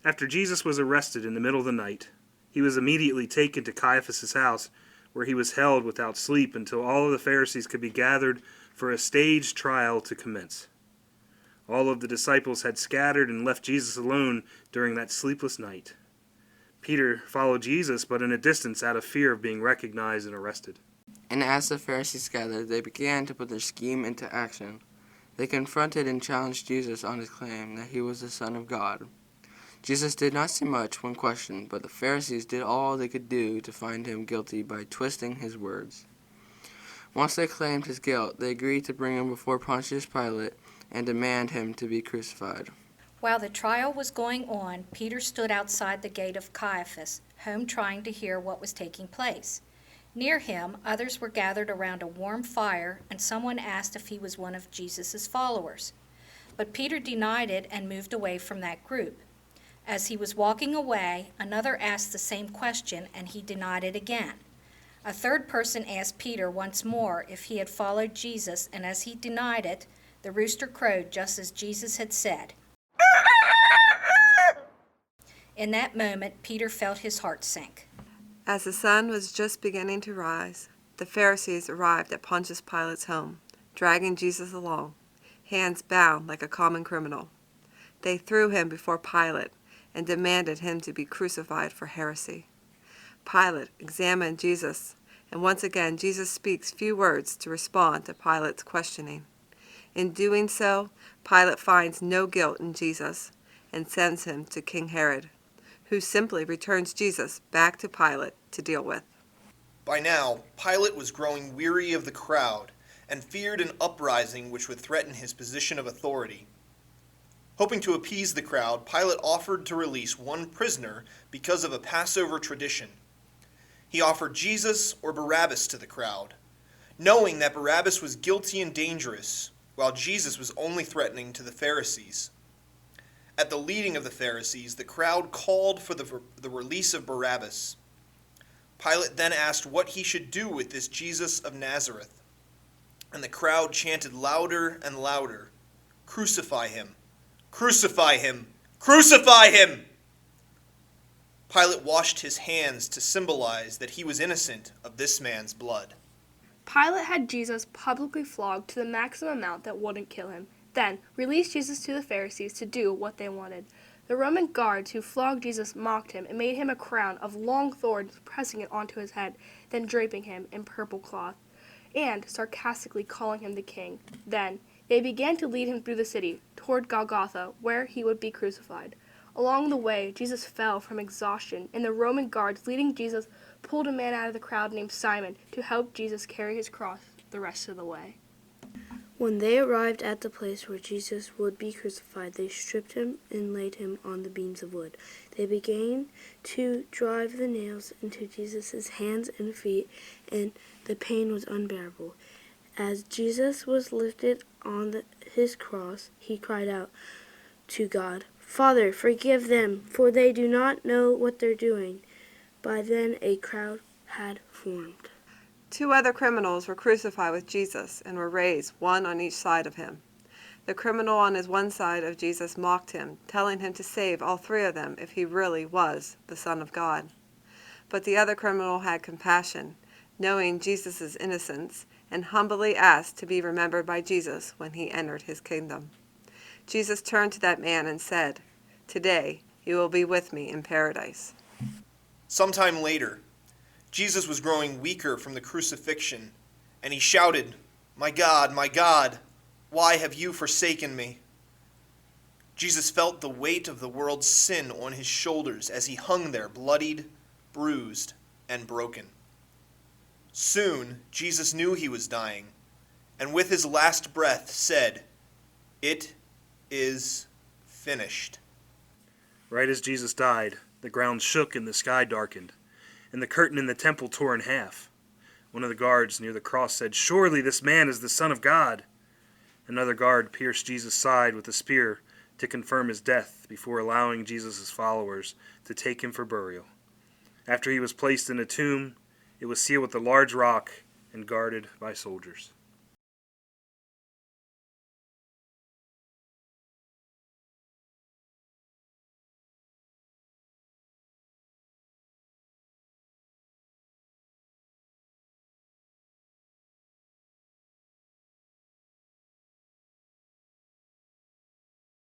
After Jesus was arrested in the middle of the night, he was immediately taken to Caiaphas' house, where he was held without sleep until all of the Pharisees could be gathered for a staged trial to commence. All of the disciples had scattered and left Jesus alone during that sleepless night. Peter followed Jesus, but in a distance out of fear of being recognized and arrested. And as the Pharisees gathered, they began to put their scheme into action. They confronted and challenged Jesus on his claim that he was the Son of God. Jesus did not say much when questioned, but the Pharisees did all they could do to find him guilty by twisting his words. Once they claimed his guilt, they agreed to bring him before Pontius Pilate and demand him to be crucified. While the trial was going on, Peter stood outside the gate of Caiaphas' home trying to hear what was taking place. Near him, others were gathered around a warm fire, and someone asked if he was one of Jesus' followers. But Peter denied it and moved away from that group. As he was walking away, another asked the same question, and he denied it again. A third person asked Peter once more if he had followed Jesus, and as he denied it, the rooster crowed just as Jesus had said. In that moment, Peter felt his heart sink. As the sun was just beginning to rise, the Pharisees arrived at Pontius Pilate's home, dragging Jesus along, hands bound like a common criminal. They threw him before Pilate and demanded him to be crucified for heresy. Pilate examined Jesus, and once again Jesus speaks few words to respond to Pilate's questioning. In doing so, Pilate finds no guilt in Jesus and sends him to King Herod, who simply returns Jesus back to Pilate to deal with. By now, Pilate was growing weary of the crowd and feared an uprising which would threaten his position of authority. Hoping to appease the crowd, Pilate offered to release one prisoner because of a Passover tradition. He offered Jesus or Barabbas to the crowd, knowing that Barabbas was guilty and dangerous, while Jesus was only threatening to the Pharisees. At the leading of the Pharisees, the crowd called for the release of Barabbas. Pilate then asked what he should do with this Jesus of Nazareth, and the crowd chanted louder and louder, "Crucify him! Crucify him! Crucify him!" Pilate washed his hands to symbolize that he was innocent of this man's blood. Pilate had Jesus publicly flogged to the maximum amount that wouldn't kill him, then released Jesus to the Pharisees to do what they wanted. The Roman guards who flogged Jesus mocked him and made him a crown of long thorns, pressing it onto his head, then draping him in purple cloth, and sarcastically calling him the king. Then they began to lead him through the city, toward Golgotha, where he would be crucified. Along the way, Jesus fell from exhaustion, and the Roman guards leading Jesus pulled a man out of the crowd named Simon to help Jesus carry his cross the rest of the way. When they arrived at the place where Jesus would be crucified, they stripped him and laid him on the beams of wood. They began to drive the nails into Jesus' hands and feet, and the pain was unbearable. As Jesus was lifted on his cross, he cried out to God, "Father, forgive them, for they do not know what they're doing." By then a crowd had formed. 2 other criminals were crucified with Jesus and were raised, one on each side of him. The criminal on his one side of Jesus mocked him, telling him to save all 3 of them if he really was the Son of God. But the other criminal had compassion, knowing Jesus' innocence, and humbly asked to be remembered by Jesus when he entered his kingdom. Jesus turned to that man and said, "Today you will be with me in paradise." Sometime later, Jesus was growing weaker from the crucifixion, and he shouted, my God, why have you forsaken me?" Jesus felt the weight of the world's sin on his shoulders as he hung there bloodied, bruised, and broken. Soon, Jesus knew he was dying, and with his last breath said, "It is finished." Right as Jesus died, the ground shook and the sky darkened, and the curtain in the temple tore in half. One of the guards near the cross said, "Surely this man is the Son of God." Another guard pierced Jesus' side with a spear to confirm his death before allowing Jesus' followers to take him for burial. After he was placed in a tomb, it was sealed with a large rock and guarded by soldiers.